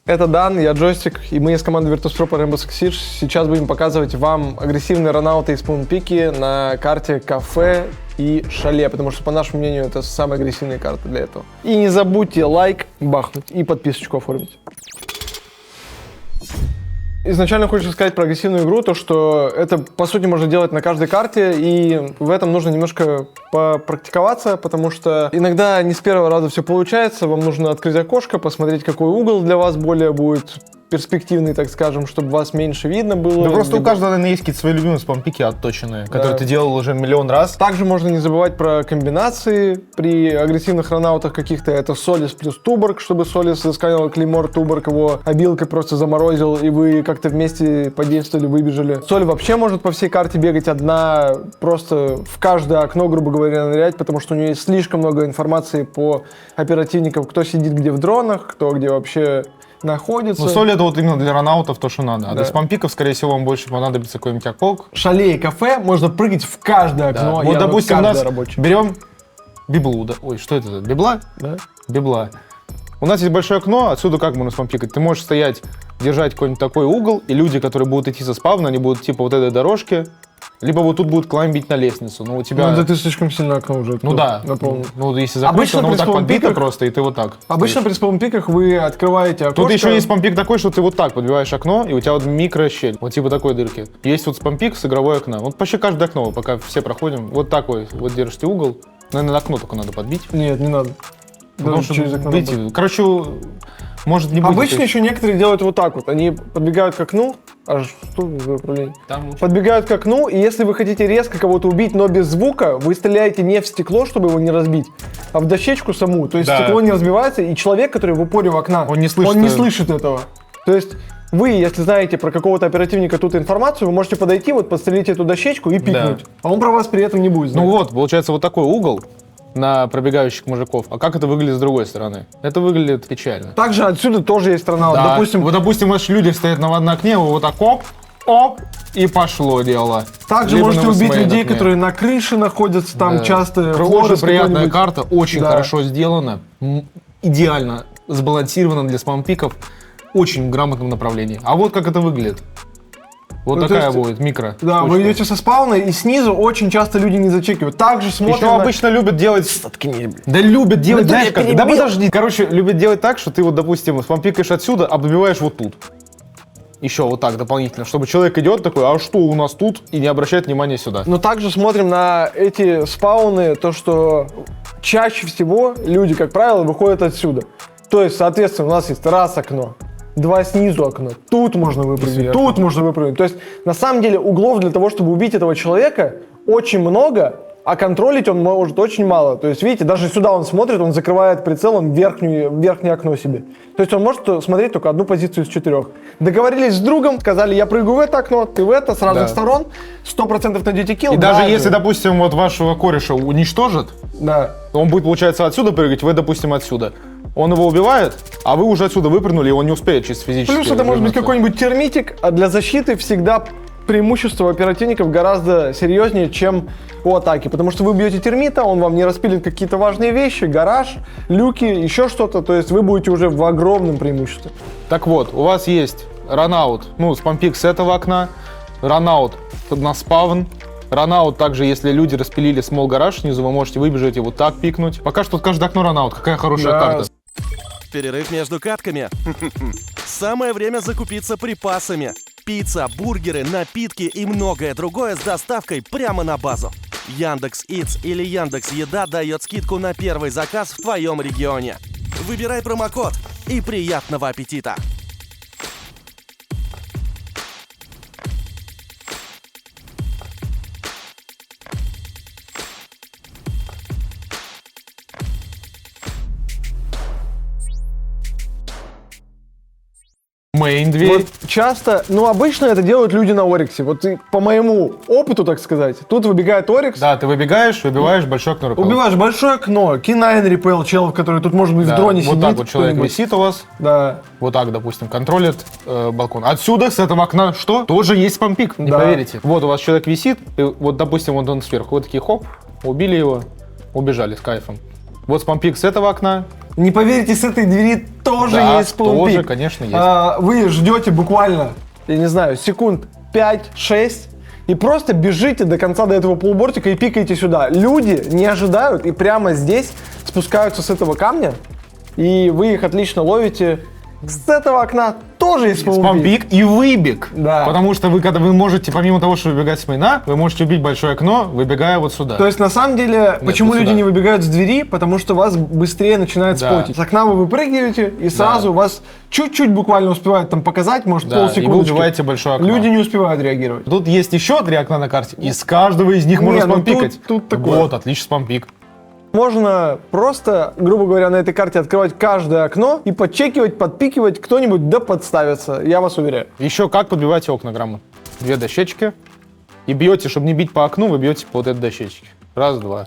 Это Дан, я Джойстик, и мы из команды Virtus.pro по Rainbow Six Siege. Сейчас будем показывать вам агрессивные ранауты и спаунпики на карте Кафе и Шале, потому что, по нашему мнению, это самые агрессивные карты для этого. И не забудьте лайк бахнуть и подписочку оформить. Изначально хочется сказать про агрессивную игру, то что это, по сути, можно делать на каждой карте, и в этом нужно немножко попрактиковаться, потому что иногда не с первого раза все получается, вам нужно открыть окошко, посмотреть, какой угол для вас более будет перспективный, так скажем, чтобы вас меньше видно было. Да просто у каждого, наверное, есть какие-то свои любимые спампики отточенные, которые ты делал уже миллион раз. Также можно не забывать про комбинации при агрессивных ранаутах каких-то. Это Солис плюс Туборг, чтобы Солис засканил клеймор, Туборг его обилкой просто заморозил, и вы как-то вместе подействовали, выбежали. Соль вообще может по всей карте бегать одна, просто в каждое окно, грубо говоря, нырять, потому что у нее есть слишком много информации по оперативникам, кто сидит где в дронах, кто где вообще находится. Ну, соль это вот именно для ранаутов то, что надо. А для спампиков, скорее всего, вам больше понадобится какой-нибудь окок. Шале и кафе можно прыгать в каждое окно. Вот, допустим, у нас рабочий. берем библу. Да? Ой, что это? Библа? Да. Библа. У нас есть большое окно, отсюда как можно спампикать? Ты можешь стоять, держать какой-нибудь такой угол, и люди, которые будут идти со спавна, они будут типа вот этой дорожки, либо вот тут будут кламбить на лестницу. Ну, у тебя... Ну, да ты слишком сильно окно уже. Ну да. Наполнил. Ну, если закрыть, оно вот так подбито просто, и ты вот так. Обычно при спаунпиках вы открываете окошко. Тут еще есть спампик такой, что ты вот так подбиваешь окно, и у тебя вот микрощель, вот типа такой дырки. Есть вот спампик с игровое окно. Вот почти каждое окно, пока все проходим, вот такой, вот держите угол. Наверное, окно только надо подбить. Нет, не надо. Потому что через окно выйти. Короче, может не быть. Обычно еще некоторые делают вот так вот. Они подбегают к окну. Аж что за управление? Там... Подбегают к окну, и если вы хотите резко кого-то убить, но без звука, вы стреляете не в стекло, чтобы его не разбить, а в дощечку саму. То есть стекло не разбивается, и человек, который в упоре в окна, он не слышит этого. То есть вы, если знаете про какого-то оперативника тут информацию, вы можете подойти, вот подстрелить эту дощечку и пикнуть. А он про вас при этом не будет знать. Ну вот, получается вот такой угол на пробегающих мужиков. А как это выглядит с другой стороны? Это выглядит печально. Также отсюда тоже есть сторона. Да. Допустим, вот, допустим, ваши люди стоят на одном окне, вы вот так оп, и пошло дело. Также либо можете убить людей, окне. которые на крыше находятся, там часто... Очень приятная карта, очень хорошо сделана, идеально сбалансирована для спампиков, очень в грамотном направлении. А вот как это выглядит. Вот такая будет микро. Да, вы идете со спауна, и снизу очень часто люди не зачекивают. Также смотрят. Еще обычно любят делать... Да любят делать, знаешь как? Да подожди. Короче, любят делать так, что ты вот, допустим, спампикаешь отсюда, а добиваешь вот тут. Еще вот так дополнительно, чтобы человек идет такой, а что у нас тут? И не обращает внимания сюда. Но также смотрим на эти спауны, то, что чаще всего люди, как правило, выходят отсюда. То есть, соответственно, у нас есть раз окно, два снизу окна, тут можно выпрыгнуть, тут можно выпрыгнуть. То есть, на самом деле, углов для того, чтобы убить этого человека, очень много, а контролить он может очень мало. То есть, видите, даже сюда он смотрит, он закрывает прицелом верхнее окно себе. То есть, он может смотреть только одну позицию из 4. Договорились с другом, сказали, я прыгаю в это окно, ты в это, с разных сторон, 100% найдете килл. И даже если, допустим, вот вашего кореша уничтожат, он будет, получается, отсюда прыгать, вы, допустим, отсюда. Он его убивает, а вы уже отсюда выпрыгнули, и он не успеет чисто физически. Плюс это может быть какой-нибудь термитик, а для защиты всегда преимущество оперативников гораздо серьезнее, чем по атаке. Потому что вы бьете термита, он вам не распилит какие-то важные вещи, гараж, люки, еще что-то. То есть вы будете уже в огромном преимуществе. Так вот, у вас есть ранаут, ну, спампик с этого окна, ранаут на спавн. Ранаут также, если люди распилили смол гараж снизу, вы можете выбежать и вот так пикнуть. Пока что каждое окно ранаут. Какая хорошая карта. Перерыв между катками. Самое время закупиться припасами. Пицца, бургеры, напитки и многое другое с доставкой прямо на базу. Яндекс.Итс или Яндекс.Еда дает скидку на первый заказ в твоем регионе. Выбирай промокод и приятного аппетита! Мейн дверь. Вот часто, обычно это делают люди на Ориксе. Вот по моему опыту, так сказать, тут выбегает Орикс. Да, ты выбегаешь, выбиваешь большое окно репел. Убиваешь большое окно, K9 репел, челов, который тут может быть в дроне сидит. Вот так вот человек висит у вас. Да. Вот так, допустим, контролит балкон. Отсюда, с этого окна, что? Тоже есть спампик, не поверите. Вот у вас человек висит, и вот, допустим, вот он сверху. Вот такие, хоп, убили его, убежали с кайфом. Вот спампик с этого окна, Не поверите, с этой двери тоже Да, есть спаунпик. тоже, конечно, есть. Вы ждете буквально, я не знаю, секунд 5-6 и просто бежите до конца до этого полубортика и пикаете сюда. Люди не ожидают и прямо здесь спускаются с этого камня, и вы их отлично ловите. С этого окна тоже есть спаунпик. Спампик и выбег. Да. Потому что когда вы можете, помимо того, что выбегать с мейна, вы можете убить большое окно, выбегая вот сюда. То есть, на самом деле, почему вот люди сюда. не выбегают с двери? Потому что вас быстрее начинает Да. спотить. С окна вы выпрыгиваете, и сразу вас чуть-чуть буквально успевают там показать, может, Да, и вы полсекундочки. убиваете большое окно. Люди не успевают реагировать. Тут есть еще 3 окна на карте, и с каждого из них можно ну спампикать. тут такое. Вот, отличный спампик. Можно просто, грубо говоря, на этой карте открывать каждое окно и подчекивать, подпикивать, кто-нибудь да подставится, я вас уверяю. Еще как подбиваете окна, Грамма? 2 дощечки. И бьете, чтобы не бить по окну, вы бьете по вот этой дощечке. Раз, два.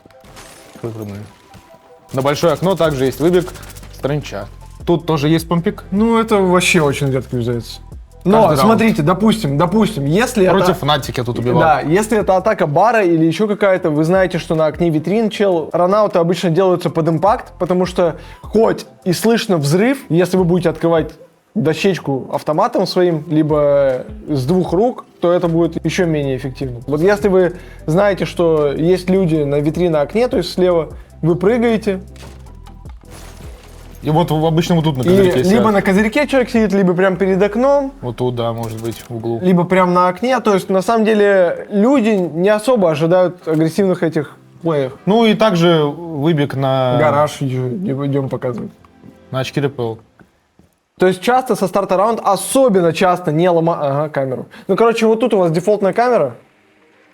Выпрыгнули. На большое окно также есть выбег с тренча. Тут тоже есть помпик. Ну, это вообще очень редко юзается. Но, Каждый смотрите, допустим, если Против это... Фнатик я тут убивал. Да, если это атака бара или еще какая-то, вы знаете, что на окне витрин чел, ранауты обычно делаются под импакт, потому что хоть и слышно взрыв, если вы будете открывать дощечку автоматом своим, либо с 2 рук, то это будет еще менее эффективно. Вот если вы знаете, что есть люди на витрине окне, то есть слева, вы прыгаете, И вот обычно вот тут на и козырьке либо сидят. на козырьке человек сидит, либо прямо перед окном, Вот тут, да, может быть, в углу. либо прямо на окне. То есть, на самом деле, люди не особо ожидают агрессивных этих плеев. Ну и также выбег на... Гараж идем показывать. На очки РПЛ. То есть часто со старта раунда, особенно часто не ломают... Ага, камеру. Ну, короче, вот тут у вас дефолтная камера.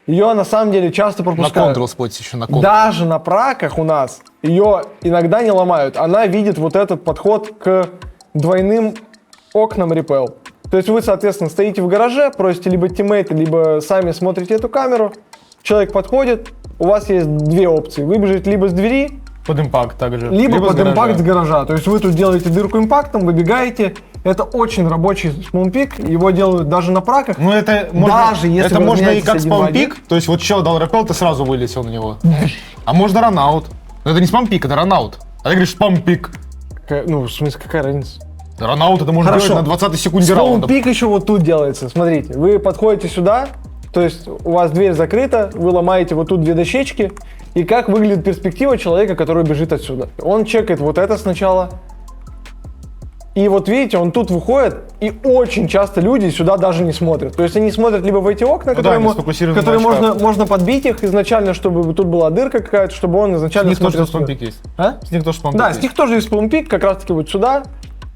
Ее на самом деле часто На пропускают. Control споте еще, на Control. Даже на праках у нас ее иногда не ломают. Она видит вот этот подход к двойным окнам репел. То есть вы, соответственно, стоите в гараже, просите либо тиммейта, либо сами смотрите эту камеру. Человек подходит, у вас есть 2 опции. Выбежать либо с двери, Под импакт также. либо под с гаража. импакт с гаража. То есть вы тут делаете дырку импактом, выбегаете. Это очень рабочий спаунпик. Его делают даже на праках. Ну это можно, Даже если это вы можно и разменяетесь как один в один. спампик, то есть вот чел дал рэпел, ты сразу вылетел на него. А можно ранаут. Но это не спампик, это ранаут. А ты говоришь спампик. Ну, в смысле, какая разница? Ранаут это можно Хорошо. делать на 20 секунде раунда. Спаунпик еще вот тут делается. Смотрите, вы подходите сюда, то есть у вас дверь закрыта, вы ломаете вот тут 2 дощечки, и как выглядит перспектива человека, который бежит отсюда. Он чекает вот это сначала, и вот видите, он тут выходит, и очень часто люди сюда даже не смотрят. То есть они смотрят либо в эти окна, Ну которые, да, они сфокусированы на очках. можно подбить их изначально, чтобы тут была дырка какая-то, чтобы он С изначально них тоже смотрел сюда. спампик есть. А? С них тоже спампик Да, есть. с них тоже есть спаунпик, как раз таки вот сюда.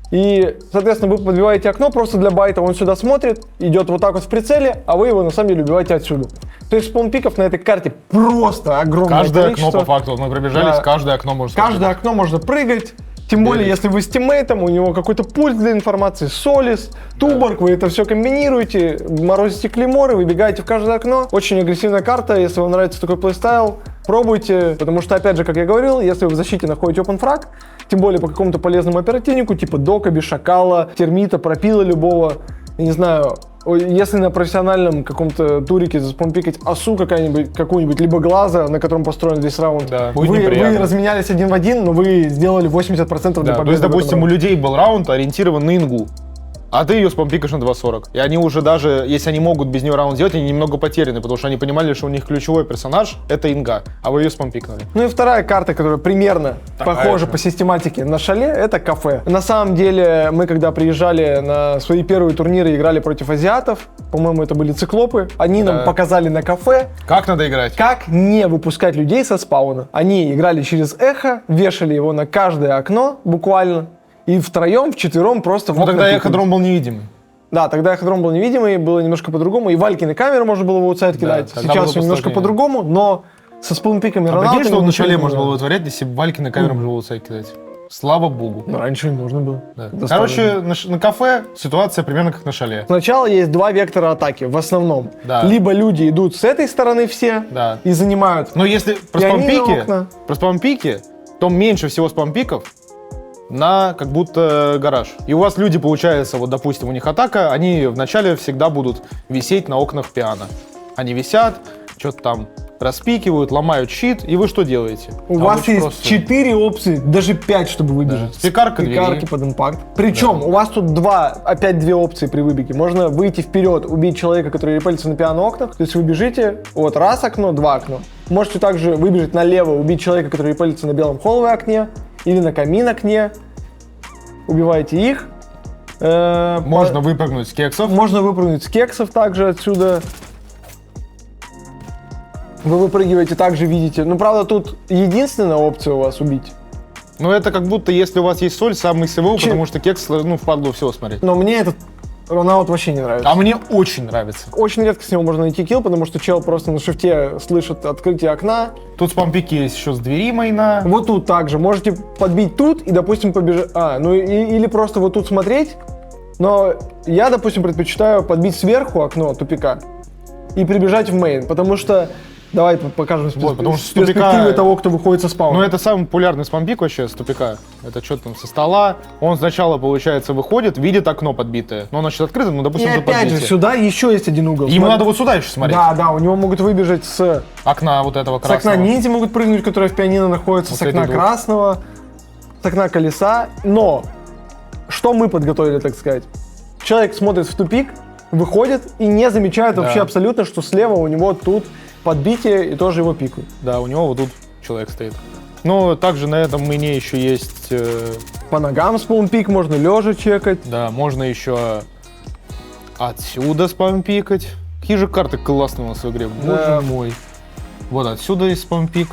И, соответственно, вы подбиваете окно просто для байта, он сюда смотрит, идет вот так вот в прицеле, а вы его на самом деле убиваете отсюда. То есть спаунпиков на этой карте просто огромное Каждое количество. окно по факту, вот мы пробежались, Да. каждое окно можно Каждое спампить. окно можно прыгать. Тем более, Бегать. если вы с тиммейтом, у него какой-то пульт для информации, Солис, Туборг, вы это все комбинируете, морозите клейморы, выбегаете в каждое окно. Очень агрессивная карта, если вам нравится такой плейстайл, пробуйте, потому что, опять же, как я говорил, если вы в защите находите open frag, тем более по какому-то полезному оперативнику, типа Докаби, Шакала, Термита, Пропила любого, я не знаю, если на профессиональном каком-то турике заспампикать осу какую-нибудь, либо глаза, на котором построен весь раунд, Да, вы, будет неприятно. разменялись 1 в 1, но вы сделали 80% для Да, победы. то есть, в этом допустим, у раунде. людей был раунд ориентирован на ингу, а ты ее спампикаешь на 2.40. И они уже даже, если они могут без нее раунд сделать, они немного потеряны, потому что они понимали, что у них ключевой персонаж — это инга, а вы ее спампикнули. Ну и вторая карта, которая примерно Такая похожа же. по систематике на шале, это кафе. На самом деле, мы когда приезжали на свои первые турниры, играли против азиатов, по-моему, это были циклопы, они нам Да. показали на кафе, Как надо играть? как не выпускать людей со спауна. Они играли через эхо, вешали его на каждое окно буквально, и втроем, вчетвером просто в Ну окна тогда тыкали. эходром был невидимый. Да, тогда эходром был невидимый, было немножко по-другому, и Валькины камеры можно было в аутсайд кидать. тогда Сейчас было все немножко посложнее. по-другому, но со спаунпиками А прикинь, Роналду что вот на ничего шале не можно было было. вытворять, если Вальки на камерам живого сайт кидать. Слава богу. Ну, раньше не нужно было. Да. Достаточно. Короче, на кафе ситуация примерно как на шале. Сначала есть 2 вектора атаки, в основном. Да. Либо люди идут с этой стороны все Да. и занимают. Но если Пианино, окна. про спампики, то меньше всего спампиков на как будто гараж. И у вас люди, получается, вот допустим, у них атака, они вначале всегда будут висеть на окнах пиано. Они висят, что-то там распикивают, ломают щит, и вы что делаете? У вас есть 4 опции, даже 5, чтобы выбежать. Пикарка Пикарки двери. под импакт. Причем у вас тут опять две опции при выбеге. Можно выйти вперед, убить человека, который репелится на пиано окнах. То есть вы бежите, вот раз окно, два окна. Можете также выбежать налево, убить человека, который репелится на белом холловой окне или на камин окне. Убиваете их. Можно выпрыгнуть с кексов. Можно выпрыгнуть с кексов также отсюда. Вы выпрыгиваете, также видите. Ну, правда, тут единственная опция у вас убить. Ну, это как будто, если у вас есть соль, самый СВО, потому что кекс, ну, впадло всего смотреть. Но мне этот ранаут вообще не нравится. А мне очень нравится. Очень редко с него можно найти килл, потому что чел просто на шифте слышит открытие окна. Тут спампики есть еще с двери майна. Вот тут также. Можете подбить тут и, допустим, побежать... или просто вот тут смотреть. Но я, допустим, предпочитаю подбить сверху окно тупика и прибежать в мейн, потому что... Давай покажем потому что с перспективы того, кто выходит со спауна. Ну, это самый популярный спампик вообще с тупика. Это что-то там со стола. Он сначала, получается, выходит, видит окно подбитое. Но оно сейчас открыто, ну, допустим, И тут опять же, подбитие. сюда еще есть один угол. Ему надо вот сюда еще смотреть. Да, у него могут выбежать с Окна вот этого С красного. окна ниндзя могут прыгнуть, которое в пианино находится, Вот с окна эти двух. красного, с окна колеса. Но что мы подготовили, так сказать? Человек смотрит в тупик, выходит и не замечает вообще абсолютно, что слева у него тут подбитие и тоже его пикают. Да, у него вот тут человек стоит. Ну, также на этом мэне еще есть... По ногам спаунпик, можно лежа чекать. да, можно еще отсюда спампикать. Какие же карты классные у нас в игре, Да. боже мой. Вот отсюда есть спампик.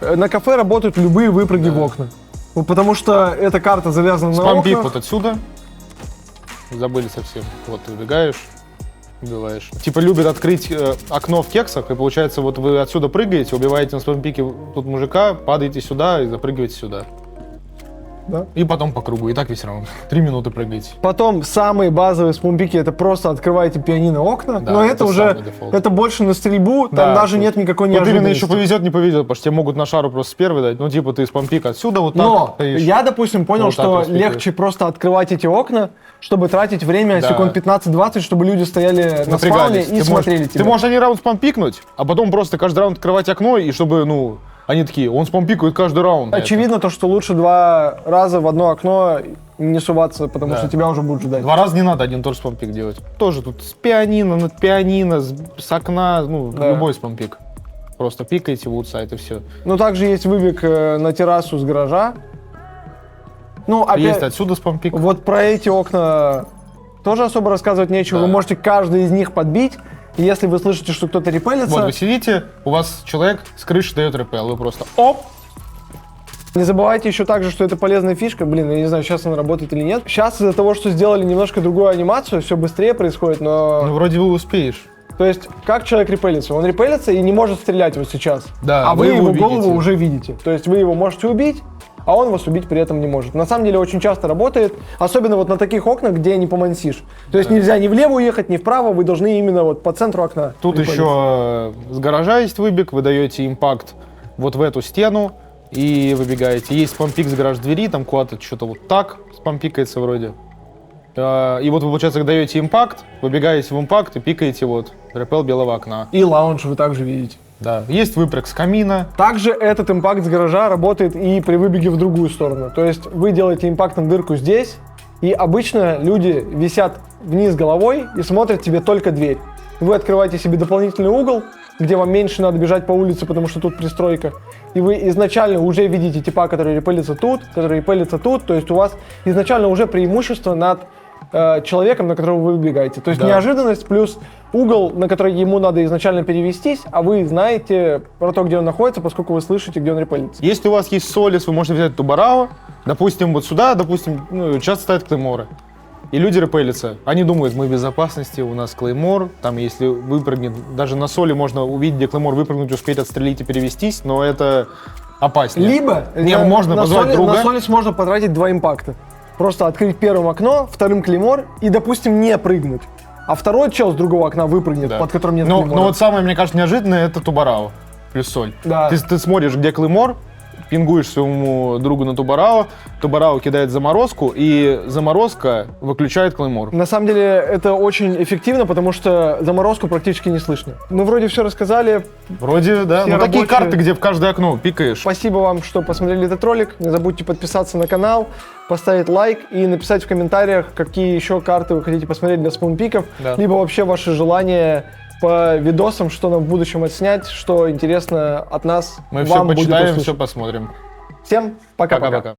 На кафе работают любые выпрыги в окна. Ну, потому что эта карта завязана на Спампик окнах. вот отсюда. Забыли совсем. Вот ты выбегаешь, убиваешь. Типа любит открыть окно в кексах, и получается вот вы отсюда прыгаете, убиваете на спампике тут мужика, падаете сюда и запрыгиваете сюда. Да. И потом по кругу, и так весь раунд. 3 минуты прыгаете. Потом самые базовые спаунпики это просто открываете пианино окна, Да, но это это уже самый дефолт. это больше на стрельбу, там Да, даже тут- нет никакой Вот именно неожиданности. еще повезет, не повезет, потому что тебе могут на шару просто с первой дать. Ну, типа, ты с помпика отсюда вот так Но стоишь. я, допустим, понял, Вот так что распикиваешь. легче просто открывать эти окна, чтобы тратить время Да. секунд 15-20, чтобы люди стояли на спауне Напрягались. и смотрели тебя. Ты можешь один раунд спампикнуть, а потом просто каждый раунд открывать окно, и чтобы, ну, они такие, он спампикает каждый раунд. Очевидно то, что лучше 2 раза в одно окно не суваться, потому Да. что тебя уже будут ждать. 2 раза не надо один тоже спампик делать. Тоже тут с пианино, над пианино, с окна, ну, Да. любой спампик. Просто пикаете в аутсайд и все. Но также есть выбег на террасу с гаража. Ну, опять, Есть отсюда спампик. вот про эти окна тоже особо рассказывать нечего. Да. Вы можете каждый из них подбить. И если вы слышите, что кто-то репелится, Вот вы сидите, у вас человек с крыши дает репел, вы просто оп, не забывайте еще также, что это полезная фишка. Блин, я не знаю, сейчас она работает или нет. Сейчас из-за того, что сделали немножко другую анимацию, все быстрее происходит, но... ну вроде вы успеешь. То есть, как человек репелится? Он репелится и не может стрелять вот сейчас. Да, а вы вы его его голову видите. уже видите. То есть, вы его можете убить, а он вас убить при этом не может. На самом деле, очень часто работает, особенно вот на таких окнах, где не помансишь. То есть, нельзя ни влево уехать, ни вправо, вы должны именно вот по центру окна. Тут репелиться. еще с гаража есть выбег, вы даете импакт вот в эту стену и выбегаете. Есть спампик с гараж двери, там куда-то что-то вот так спампикается вроде. И вот вы, получается, даете импакт, выбегаете в импакт и пикаете вот репел белого окна. И лаунж вы также видите. Да. Есть выпрыг с камина. Также этот импакт с гаража работает и при выбеге в другую сторону. То есть вы делаете импактом дырку здесь, и обычно люди висят вниз головой и смотрят тебе только дверь. Вы открываете себе дополнительный угол, где вам меньше надо бежать по улице, потому что тут пристройка. И вы изначально уже видите типа, который репелится тут, который репелится тут. То есть у вас изначально уже преимущество над человеком, на которого вы выбегаете. То есть Да. неожиданность плюс угол, на который ему надо изначально перевестись, а вы знаете про то, где он находится, поскольку вы слышите, где он репелится. Если у вас есть солис, вы можете взять Тубарао, допустим, вот сюда, допустим, ну, часто ставят клейморы. И люди репелятся. Они думают, мы в безопасности, у нас клеймор, там если выпрыгнет, даже на соли можно увидеть, где клеймор выпрыгнуть, успеть отстрелить и перевестись, но это опаснее. Либо можно позвать друга. На солис можно потратить 2 импакта. Просто открыть первым окно, вторым клеймор и, допустим, не прыгнуть. А второй чел с другого окна выпрыгнет, Да. под которым нет но клеймора. вот самое, мне кажется, неожиданное, это Тубарао плюс соль. Да. Ты смотришь, где клеймор, пингуешь своему другу на Тубарао кидает заморозку, и заморозка выключает клеймор. На самом деле это очень эффективно, потому что заморозку практически не слышно. Мы вроде все рассказали. Вроде, да. Все Ну, такие рабочие. карты, где в каждое окно пикаешь. Спасибо вам, что посмотрели этот ролик. Не забудьте подписаться на канал, поставить лайк и написать в комментариях, какие еще карты вы хотите посмотреть для спаунпиков, Да. либо вообще ваши желания по видосам, что нам в будущем отснять, что интересно от нас. Мы все вам будет почитаем, услышать. все посмотрим. Всем пока-пока. Пока-пока.